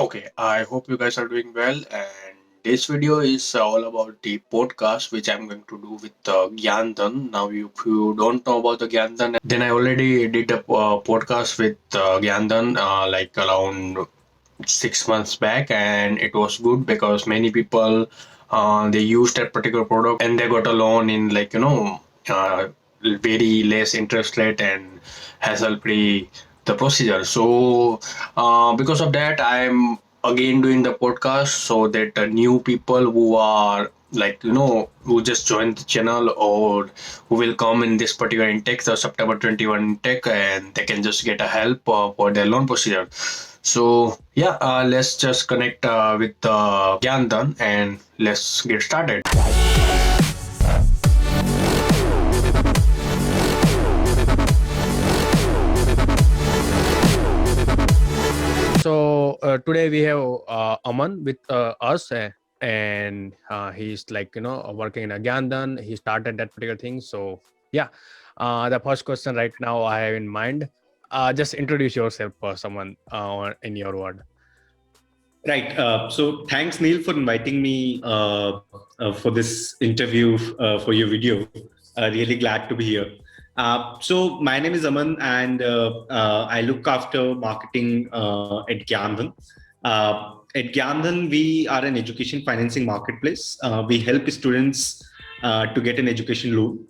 Okay, I hope you guys are doing well. And this video is all about the podcast which I'm going to do with Gyandan. Now, if you don't know about the Gyandan, then I already did a podcast with Gyandan like around 6 months back, and it was good because many people they used that particular product and they got a loan in very less interest rate and hassle free the procedure. So because of that, I'm again doing the podcast so that new people who are who just joined the channel or who will come in this particular intake, the September 21 intake, and they can just get a help for their loan procedure. So yeah, let's just connect with Gyandan and let's get started. So today we have Aman with us, and he's working in a Gyandan. He started that particular thing. So yeah, the first question right now I have in mind. Just introduce yourself for someone in your word. Right. So thanks, Neil, for inviting me for this interview for your video. Really glad to be here. So my name is Aman, and I look after marketing at Gyandan. At Gyandan, we are an education financing marketplace. We help students to get an education loan.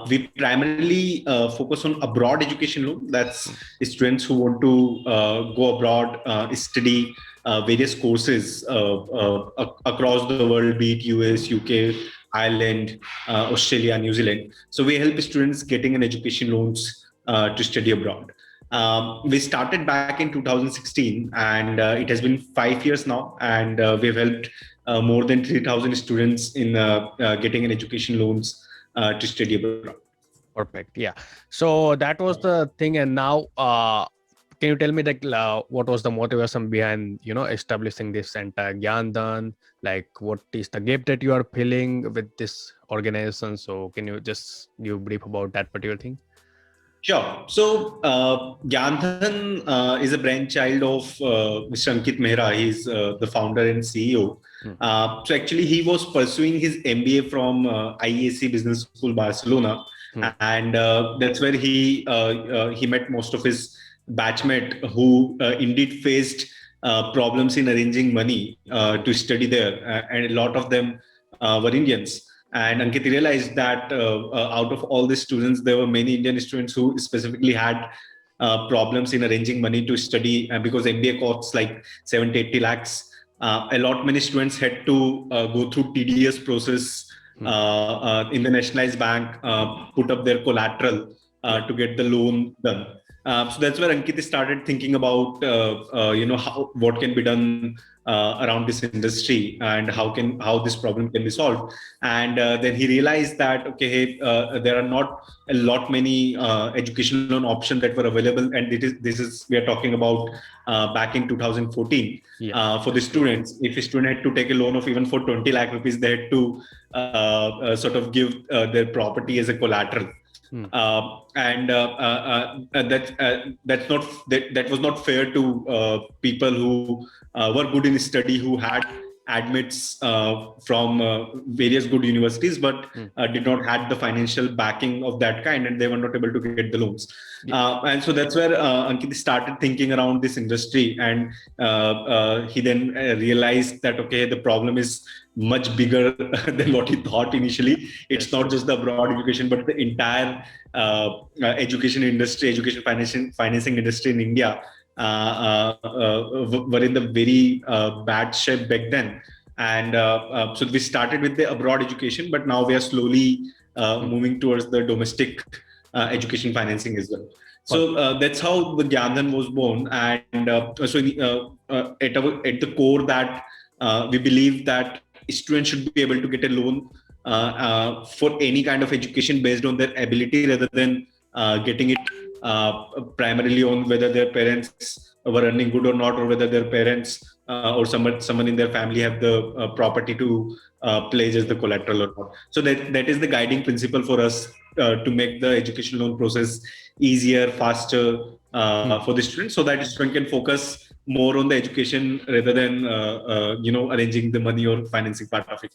We primarily focus on abroad education loan. That's students who want to go abroad, study various courses across the world, be it US, UK, Ireland, Australia, New Zealand. So we help students getting an education loans to study abroad. We started back in 2016, and it has been 5 years now, and we've helped more than 3,000 students in getting an education loans to study abroad. Perfect. Yeah. So that was the thing, and now can you tell me what was the motivation behind establishing this entire Gyandan? Like, what is the gap that you are filling with this organization? So can you just give brief about that particular thing? Sure. So, Gyandan is a brainchild of Mr. Ankit Mehra. He's the founder and CEO. So, actually, he was pursuing his MBA from IESE Business School, Barcelona, and that's where he met most of his batchmate who indeed faced problems in arranging money to study there, and a lot of them were Indians. And Ankit realized that out of all the students, there were many Indian students who specifically had problems in arranging money to study because MBA costs like 70, 80 lakhs. A lot many students had to go through tedious process in the nationalized bank, put up their collateral to get the loan done. So that's where Ankit started thinking about what can be done around this industry and how this problem can be solved. And then he realized that there are not a lot many education loan options that were available, and this is we are talking about back in 2014. For the students, if a student had to take a loan of even for 20 lakh rupees, they had to sort of give their property as a collateral. And that was not fair to people who were good in study, who had admits from various good universities, but did not had the financial backing of that kind, and they were not able to get the loans. And so that's where Ankit started thinking around this industry, and he then realized that the problem is much bigger than what he thought initially. It's not just the broad education, but the entire education industry, education financing industry in India were in the very bad shape back then. And so we started with the abroad education, but now we are slowly moving towards the domestic education financing as well. So that's how the Gyandan was born. And at the core that we believe that students should be able to get a loan for any kind of education based on their ability, rather than getting it primarily on whether their parents were earning good or not, or whether their parents or someone in their family have the property to pledge as the collateral or not. So that is the guiding principle for us to make the education loan process easier, faster for the student, so that student can focus more on the education rather than arranging the money or financing part of it.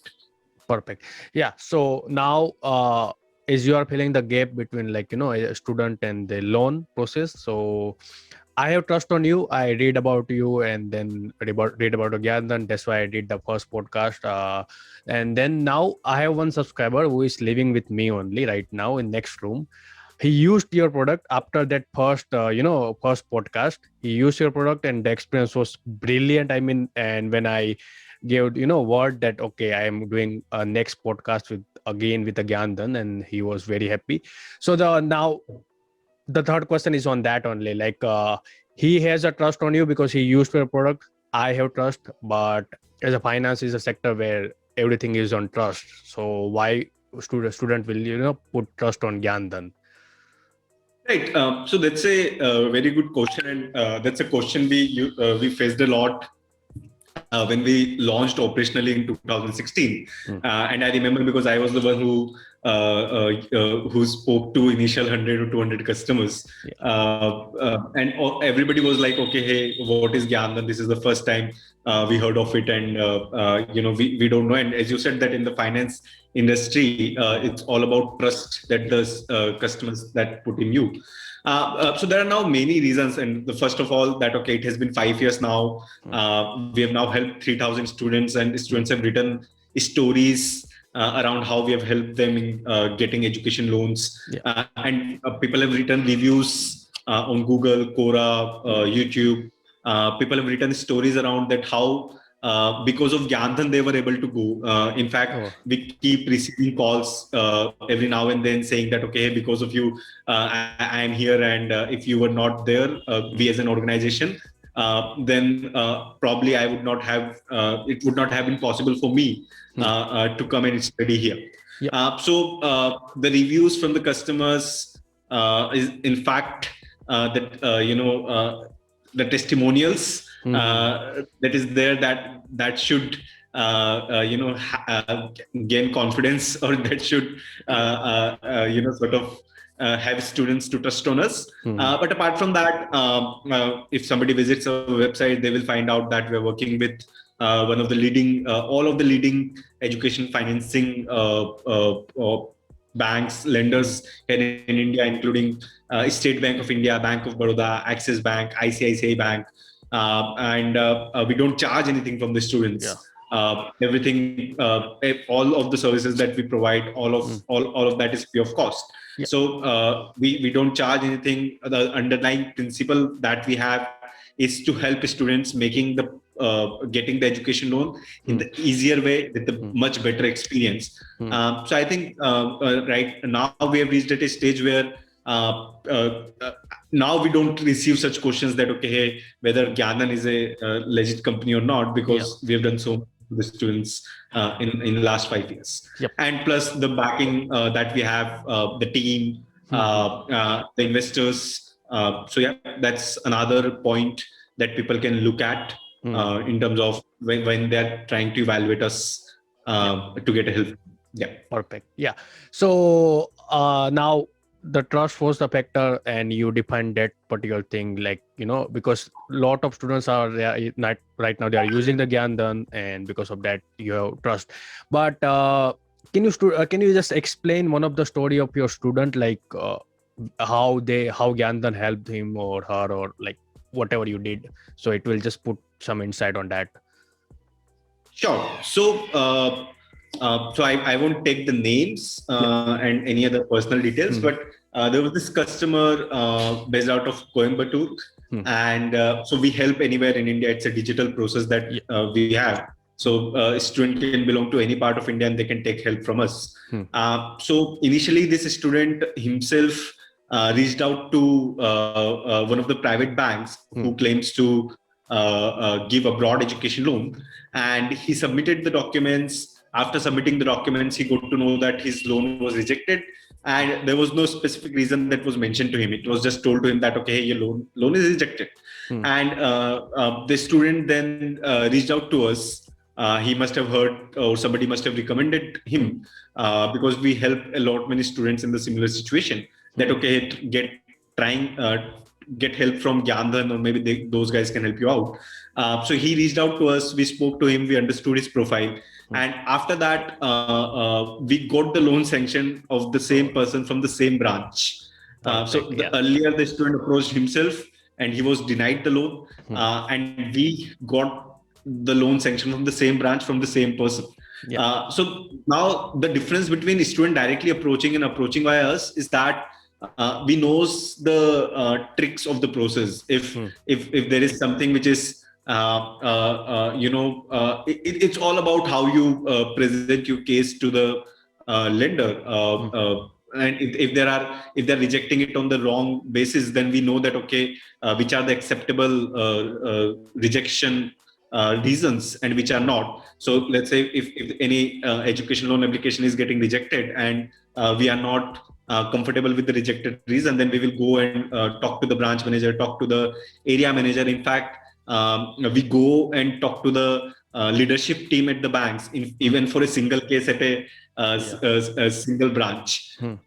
Perfect. Yeah. So now, as you are filling the gap between a student and the loan process, so I have trust on you. I read about you and then read about Gyandan. That's why I did the first podcast. And then now I have one subscriber who is living with me only right now in next room. He used your product after that first podcast. He used your product and the experience was brilliant. I mean, and when I gave word that okay, I am doing a next podcast with the Gyandan, and he was very happy. So the third question is on that only, he has a trust on you because he used your product. I have trust, but as a finance is a sector where everything is on trust, so why student will put trust on Gyandan? Right. So that's a very good question, and that's a question we faced a lot when we launched operationally in 2016. And I remember because I was the one who spoke to initial 100 or 200 customers. And everybody was like, okay, hey, what is Gyandan? This is the first time we heard of it, and we don't know. And as you said that in the finance industry, it's all about trust that the customers that put in you. So there are now many reasons, and the first of all that okay, it has been 5 years now. We have now helped 3,000 students, and students have written stories around how we have helped them in getting education loans, and people have written reviews on Google, Quora, YouTube. People have written stories around that how because of Gyandan they were able to go. In fact, we keep receiving calls every now and then saying that okay, because of you, I am here, and if you were not there, we as an organization, then probably I would not have. It would not have been possible for me to come and study here. So the reviews from the customers is in fact the testimonials that is there that should gain confidence, or that should sort of have students to trust on us. But apart from that, if somebody visits our website, they will find out that we're working with one of the leading, all of the leading education financing banks, lenders here in India, including State Bank of India, Bank of Baroda, Axis Bank, ICICI Bank, and we don't charge anything from the students. Everything, all of the services that we provide, all of that is free of cost. So we don't charge anything. The underlying principle that we have is to help students making the getting the education loan in the easier way with a much better experience. So I think right now we have reached at a stage where now we don't receive such questions that okay, hey, whether Gyandan is a legit company or not, because we have done so much for the students in the last 5 years. And plus the backing that we have, the team, the investors. So yeah, that's another point that people can look at in terms of when they're trying to evaluate us to get a help. Perfect. So now the trust was the factor, and you define that particular thing, because a lot of students are there right now, they are using the Gyandan, and because of that you have trust. But can you just explain one of the story of your student, how Gyandan helped him or her, or whatever you did, so it will just put some insight on that. Sure. So I won't take the names and any other personal details, but there was this customer based out of Coimbatore, and so we help anywhere in India. It's a digital process that we have. So a student can belong to any part of India and they can take help from us. So initially this student himself reached out to one of the private banks who claims to give a broad education loan, and he submitted the documents. After submitting the documents, he got to know that his loan was rejected, and there was no specific reason that was mentioned to him. It was just told to him that okay, your loan is rejected. And the student then reached out to us. He must have heard, or somebody must have recommended him, because we help a lot many students in the similar situation. That okay, get help from Gyandhan, or maybe those guys can help you out. So he reached out to us. We spoke to him. We understood his profile. And after that, we got the loan sanction of the same person from the same branch. Earlier, the student approached himself and he was denied the loan. And we got the loan sanction from the same branch, from the same person. So now the difference between a student directly approaching and approaching via us is that we knows the tricks of the process. If there is something which is it's all about how you present your case to the lender. And if they're rejecting it on the wrong basis, then we know that which are the acceptable rejection reasons and which are not. So let's say if any education loan application is getting rejected and we are not comfortable with the rejected reason, then we will go and talk to the branch manager, talk to the area manager. In fact, we go and talk to the leadership team at the banks, even for a single case at a single branch. So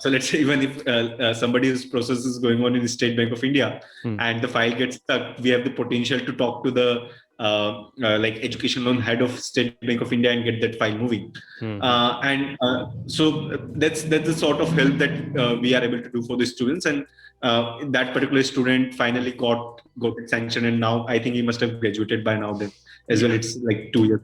let's say even if somebody's process is going on in the State Bank of India and the file gets stuck, we have the potential to talk to the education loan head of State Bank of India and get that file moving. So that's the sort of help that we are able to do for the students. And that particular student finally got it sanctioned, and now I think he must have graduated by now then as well. It's like 2 years.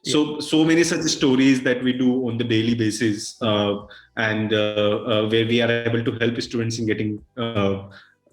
So many such stories that we do on the daily basis, and where we are able to help students in getting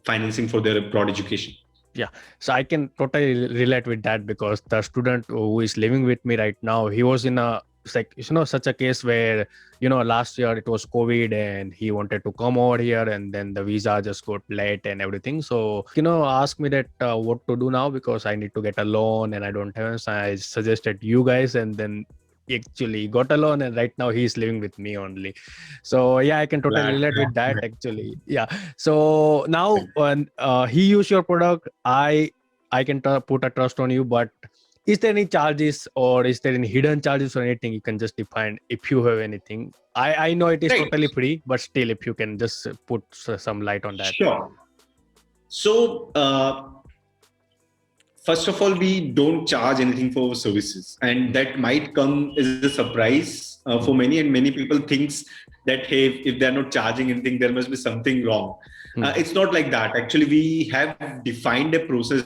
financing for their broad education. Yeah, so I can totally relate with that, because the student who is living with me right now, he was in such a case where, last year it was COVID and he wanted to come over here, and then the visa just got late and everything. So, ask me that what to do now, because I need to get a loan and I don't have. So I suggested you guys, and then actually got a loan, and right now he's living with me only. So yeah, I can totally relate with that actually. Yeah. So now when he used your product, I can put a trust on you. But is there any charges, or is there any hidden charges or anything you can just define if you have anything? I know it is totally free, but still, if you can just put some light on that. Sure. So first of all, we don't charge anything for our services, and that might come as a surprise for many. And many people thinks that, hey, if they're not charging anything, there must be something wrong. It's not like that. Actually, we have defined a process.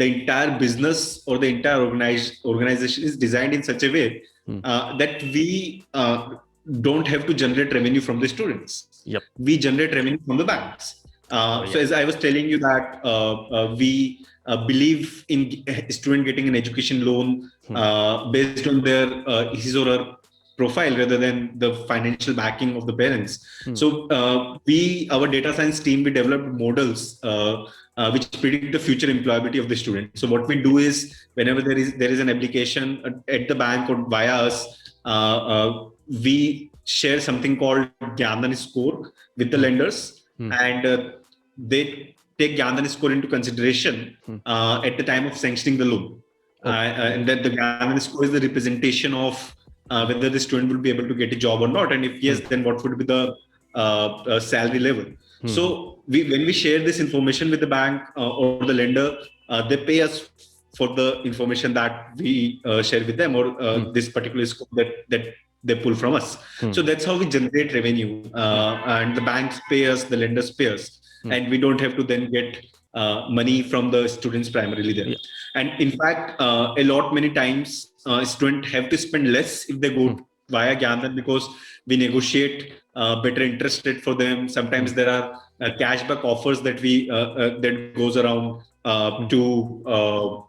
The entire business or the entire organization is designed in such a way that we don't have to generate revenue from the students. Yep. We generate revenue from the banks. So as I was telling you that we believe in a student getting an education loan based on their his or her profile rather than the financial backing of the parents. So our data science team, we developed models which predict the future employability of the student. So what we do is, whenever there is an application at the bank or via us, we share something called Gyandhan score with the lenders, and they take Gyandhan score into consideration at the time of sanctioning the loan. And that the Gyandhan score is the representation of whether the student will be able to get a job or not, and if yes, then what would be the salary level. So when we share this information with the bank or the lender, they pay us for the information that we share with them, or this particular score that they pull from us. So that's how we generate revenue, and the banks pay us, the lenders pay us, and we don't have to then get money from the students primarily there. And in fact, many times students have to spend less if they go via Gyandhan, because we negotiate better interest rate for them. Sometimes there are cashback offers that that goes around for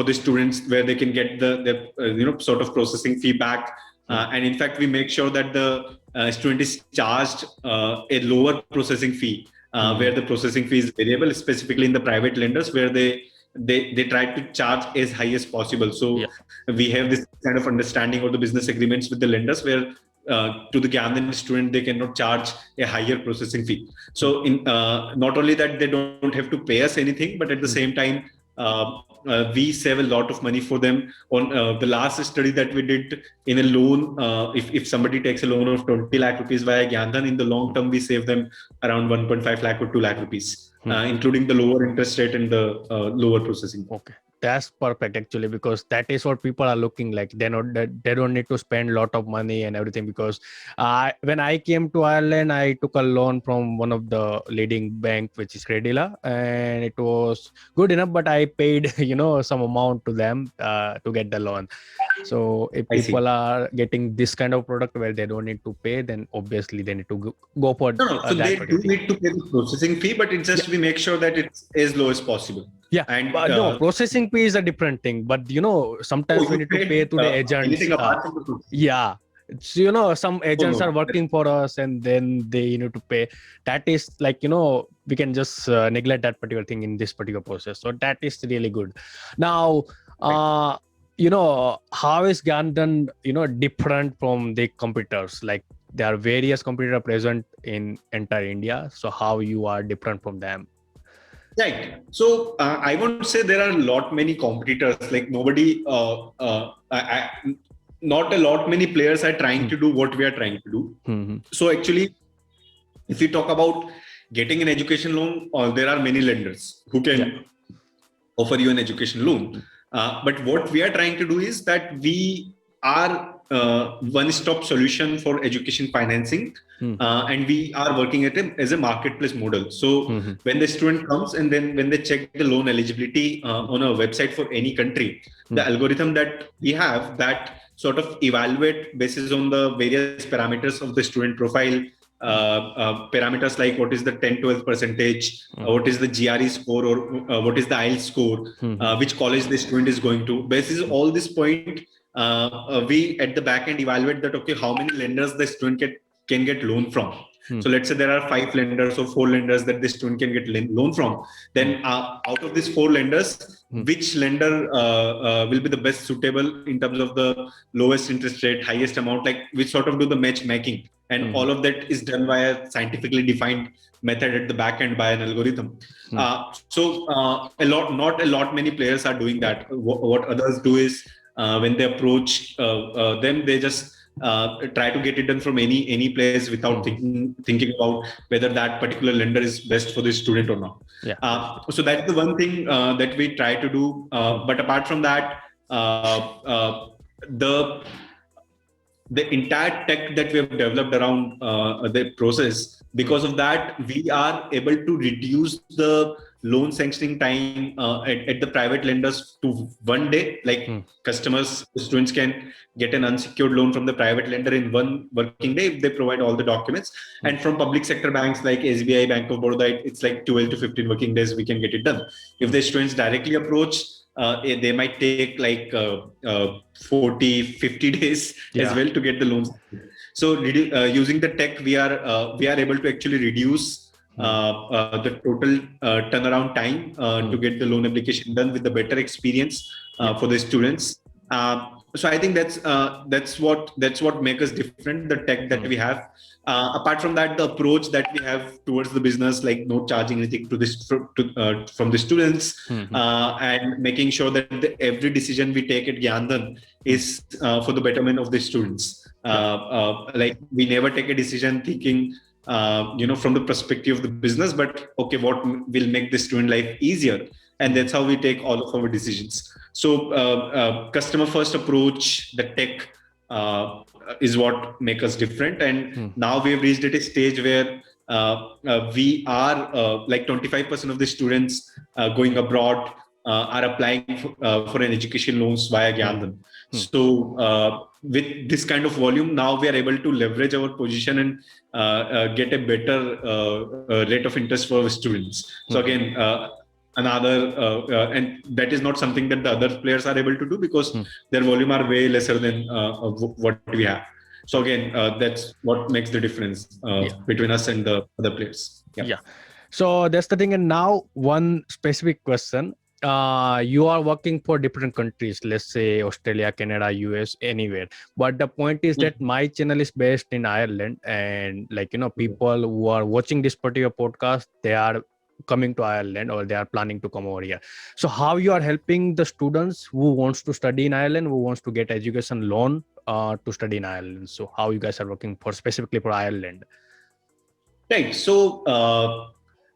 the students, where they can get the sort of processing fee back. And in fact, we make sure that the student is charged a lower processing fee, where the processing fee is variable, specifically in the private lenders, where they try to charge as high as possible. So we have this kind of understanding or the business agreements with the lenders, where to the Gyandhan student, they cannot charge a higher processing fee. So in not only that, they don't have to pay us anything, but at the same time, we save a lot of money for them. On the last study that we did in a loan, if somebody takes a loan of 20 lakh rupees via Gyanthan, in the long term, we save them around 1.5 lakh or 2 lakh rupees, including the lower interest rate and the lower processing. Okay, that's perfect actually, because that is what people are looking like. They don't need to spend a lot of money and everything, because when I came to Ireland, I took a loan from one of the leading bank, which is Credila, and it was good enough, but I paid some amount to them to get the loan. So if I see. people are getting this kind of product where they don't need to pay, then obviously they need to go for No. So that they particular do thing. need to pay the processing fee, but it's just we make sure that it's as low as possible. Yeah, And but no, processing fee is a different thing. But sometimes we you need to paid, pay to the agents. anything apart from the processing. Yeah, so some agents no. are working for us, and then they need to pay. That is like we can just neglect that particular thing in this particular process. So that is really good. Now, how is Gyanthan different from the competitors? Like there are various competitors present in entire India. So how you are different from them? Right. So I won't say there are a lot many competitors. Like nobody, not a lot many players are trying to do what we are trying to do. Mm-hmm. So actually, if you talk about getting an education loan, there are many lenders who can offer you an education loan. But what we are trying to do is that we are one-stop solution for education financing, and we are working at as a marketplace model. So when the student comes and then when they check the loan eligibility on a website for any country, the algorithm that we have that sort of evaluate basis on the various parameters of the student profile, parameters like what is the 10-12 percentage, what is the GRE score, or what is the IELTS score, which college the student is going to. Basis all this point, we at the back end evaluate that, okay, how many lenders the student can get loan from. So let's say there are 5 lenders or 4 lenders that the student can get loan from. Then out of these 4 lenders, which lender will be the best suitable in terms of the lowest interest rate, highest amount, like we sort of do the matchmaking. And all of that is done by a scientifically defined method at the back end by an algorithm. So not a lot many players are doing that. What others do is when they approach them, they just try to get it done from any place without thinking about whether that particular lender is best for the student or not. So that's the one thing that we try to do. But apart from that, the entire tech that we have developed around the process, because of that, we are able to reduce the loan sanctioning time at the private lenders to 1 day. Like students can get an unsecured loan from the private lender in 1 working day if they provide all the documents. And from public sector banks like SBI, Bank of Baroda, it's like 12 to 15 working days we can get it done. If the students directly approach, they might take like 40-50 days as well to get the loans. So using the tech, we are able to actually reduce the total turnaround time to get the loan application done with the better experience for the students. So I think that's what makes us different, the tech that we have. Apart from that, the approach that we have towards the business, like not charging anything to this from the students, and making sure that every decision we take at Gyanthan is for the betterment of the students. Like we never take a decision thinking from the perspective of the business, but okay, what will make the student life easier? And that's how we take all of our decisions. So customer first approach, the tech is what makes us different. And now we have reached at a stage where we are like 25% of the students going abroad are applying for an education loans via Gyanthan. So with this kind of volume, now we are able to leverage our position and get a better rate of interest for our students. So again, and that is not something that the other players are able to do because their volume are way lesser than what we have. So again, that's what makes the difference between us and the other players. So that's the thing. And now one specific question. You are working for different countries, let's say Australia, Canada, US, anywhere. But the point is that my channel is based in Ireland, and people who are watching this particular podcast, they are coming to Ireland, or they are planning to come over here. So how you are helping the students who wants to study in Ireland, who wants to get education loan to study in Ireland? So how you guys are working for specifically for Ireland? Right. So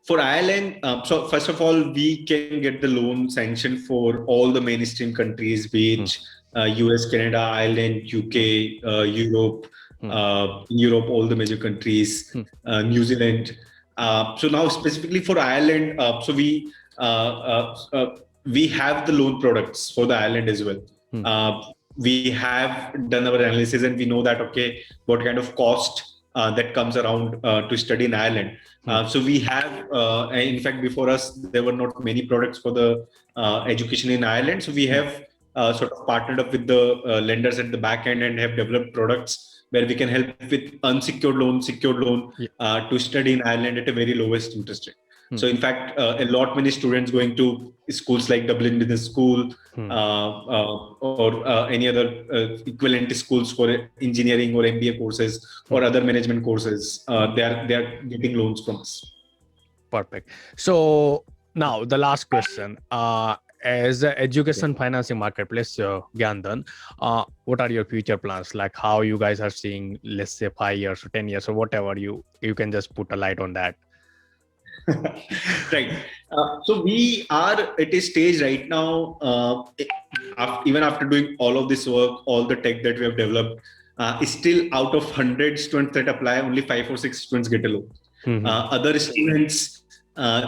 for Ireland, so first of all, we can get the loan sanctioned for all the mainstream countries, be it US, Canada, Ireland, UK, Europe, Europe, all the major countries, New Zealand. So now specifically for Ireland, so we have the loan products for the Ireland as well. We have done our analysis and we know that, okay, what kind of cost that comes around to study in Ireland. So we have, in fact, before us, there were not many products for the education in Ireland. So we have sort of partnered up with the lenders at the back end and have developed products where we can help with unsecured loan, secured loan to study in Ireland at a very lowest interest rate. So in fact, a lot many students going to schools like Dublin Business School or any other equivalent schools for engineering or MBA courses or other management courses, they are getting loans from us. Perfect. So now the last question. As an education financing marketplace, Gyanthan, what are your future plans? Like how you guys are seeing, let's say 5 years or 10 years or whatever, you can just put a light on that. Right. So we are at a stage right now, even after doing all of this work, all the tech that we have developed, still out of 100 students that apply, only 5 or 6 students get a loan. Other students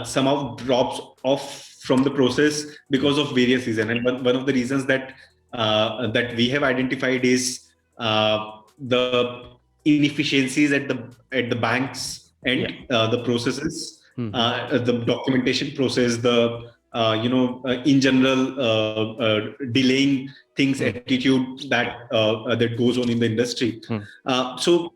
somehow drops off from the process because of various reasons. And one of the reasons that that we have identified is the inefficiencies at the banks and the processes. The documentation process, the in general delaying things attitude that that goes on in the industry. So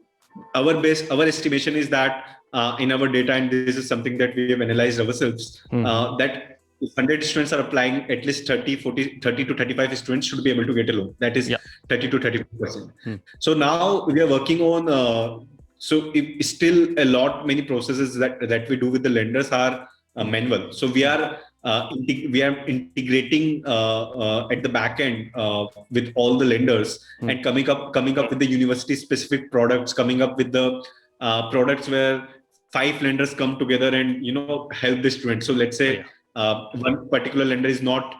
our estimation is that in our data, and this is something that we have analyzed ourselves, that if 100 students are applying, at least 30 to 35 students should be able to get a loan. That is 30 to 35%. So now we are working on so still many processes that we do with the lenders are manual. So we are integrating at the back end with all the lenders and coming up with the university specific products, coming up with the products where 5 lenders come together and help the student. So let's say one particular lender is not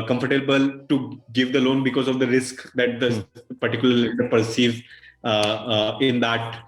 comfortable to give the loan because of the risk that the particular lender perceives in that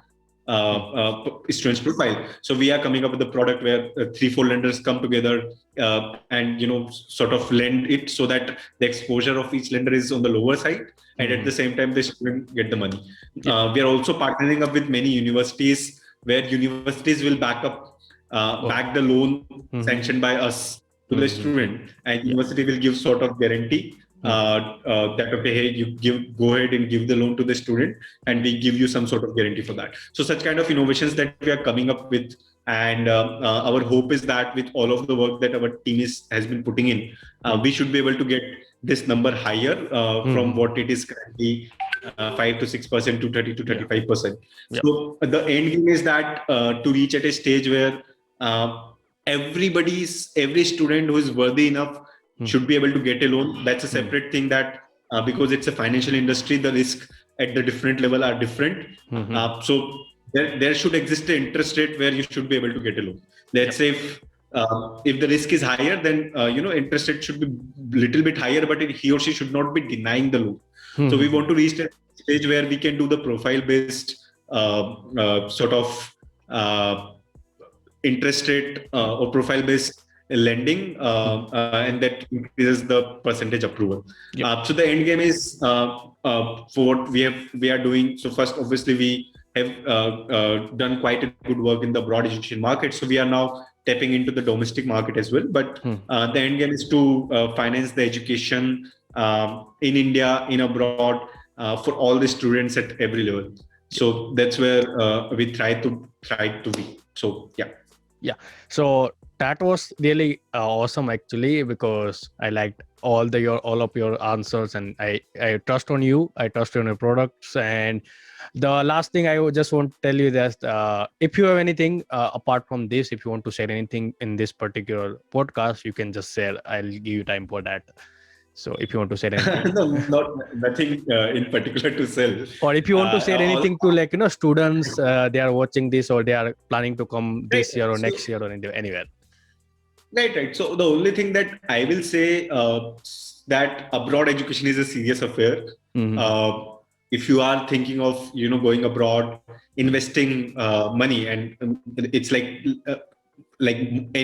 student's profile. So we are coming up with a product where 3-4 lenders come together and sort of lend it so that the exposure of each lender is on the lower side, and at the same time the student get the money. We are also partnering up with many universities where universities will back the loan sanctioned by us to the student, and university will give sort of guarantee that okay, hey, you go ahead and give the loan to the student, and we give you some sort of guarantee for that. So such kind of innovations that we are coming up with, and our hope is that with all of the work that our team has been putting in, we should be able to get this number higher from what it is currently, 5 to 6% to 30 to 35%. So the end game is that to reach at a stage where every student who is worthy enough should be able to get a loan. That's a separate thing that because it's a financial industry, the risk at the different level are different. So there should exist an interest rate where you should be able to get a loan. Let's say if the risk is higher, then interest rate should be little bit higher, but he or she should not be denying the loan. So we want to reach a stage where we can do the profile based sort of interest rate or profile based lending, and that increases the percentage approval. So the end game is for what we are doing. So first, obviously, we have done quite a good work in the broad education market. So we are now tapping into the domestic market as well. But the end game is to finance the education in India, in abroad, for all the students at every level. So that's where we try to be. So yeah. So that was really awesome actually, because I liked all of your answers, and I trust on you. I trust on your products. And the last thing I would just want to tell you that if you have anything apart from this, if you want to share anything in this particular podcast, you can just share. I'll give you time for that. So if you want to share anything, No, nothing in particular to sell. or if you want to share All- anything to, like, students, they are watching this, or they are planning to come this Right. year or So- next year or anywhere. Right. So the only thing that I will say that abroad education is a serious affair. Mhm. If you are thinking of going abroad, investing money, and it's like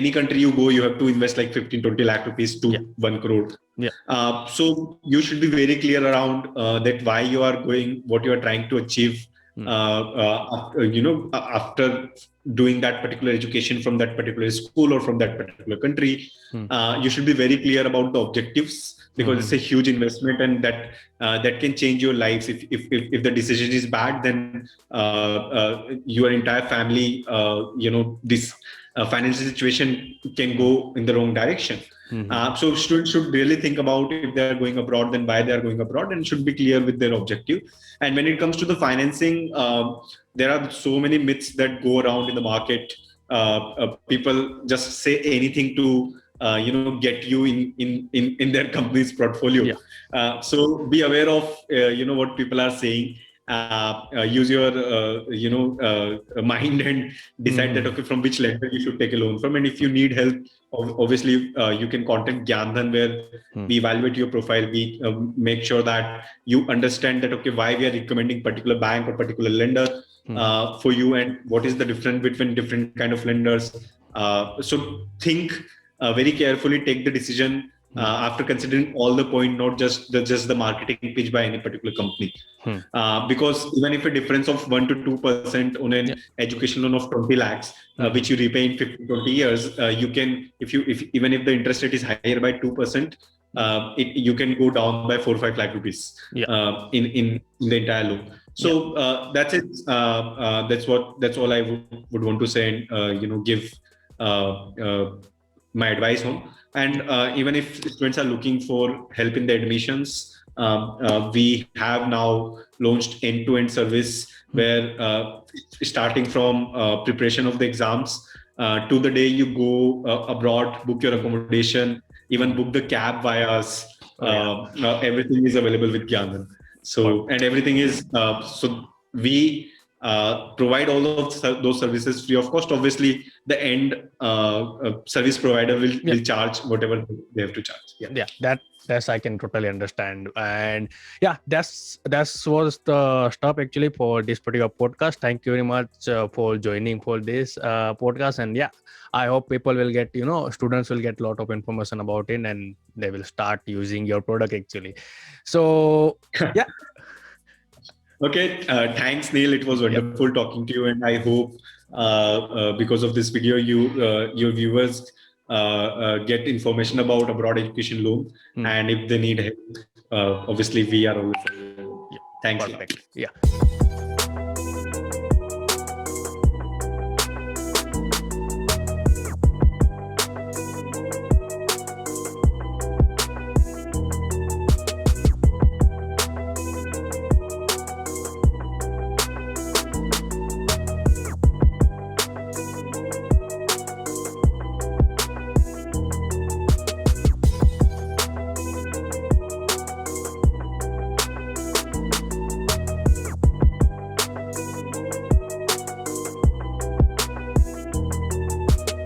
any country you go, you have to invest like 15-20 lakh rupees to Yeah. 1 crore. Yeah. So you should be very clear around that why you are going, what you are trying to achieve. After doing that particular education from that particular school or from that particular country, you should be very clear about the objectives, because it's a huge investment, and that can change your lives. If the decision is bad, then your entire family, this financial situation can go in the wrong direction. So students should really think about, if they are going abroad, then why they are going abroad, and should be clear with their objective. And when it comes to the financing, there are so many myths that go around in the market. People just say anything to get you in their company's portfolio. So be aware of what people are saying. Use your mind and decide that, okay, from which lender you should take a loan from. And if you need help, obviously you can contact Gyanthan, where we evaluate your profile. We make sure that you understand that, okay, why we are recommending particular bank or particular lender for you, and what is the difference between different kind of lenders. So think very carefully, take the decision after considering all the point, not just the marketing pitch by any particular company. Because even if a difference of 1 to 2% on an education loan of 20 lakhs, which you repay in 15-20 years, you can, even if the interest rate is higher by 2%, you can go down by 4-5 lakh rupees in the entire loan. So that's it. That's all I would want to say, and give my advice on. And even if students are looking for help in the admissions, we have now launched end-to-end service, where starting from preparation of the exams to the day you go abroad, book your accommodation, even book the cab via us. Everything is available with Gyanthan. So, and everything is so we provide all of those services free of cost. Obviously, the end service provider will charge whatever they have to charge. That's I can totally understand. And that's was the stuff actually for this particular podcast. Thank you very much for joining for this podcast. And I hope people will get, students will get a lot of information about it, and they will start using your product actually. So Okay, thanks, Neil. It was wonderful talking to you, and I hope because of this video, your viewers get information about abroad education loan, and if they need help, obviously we are always. Thanks. Perfect.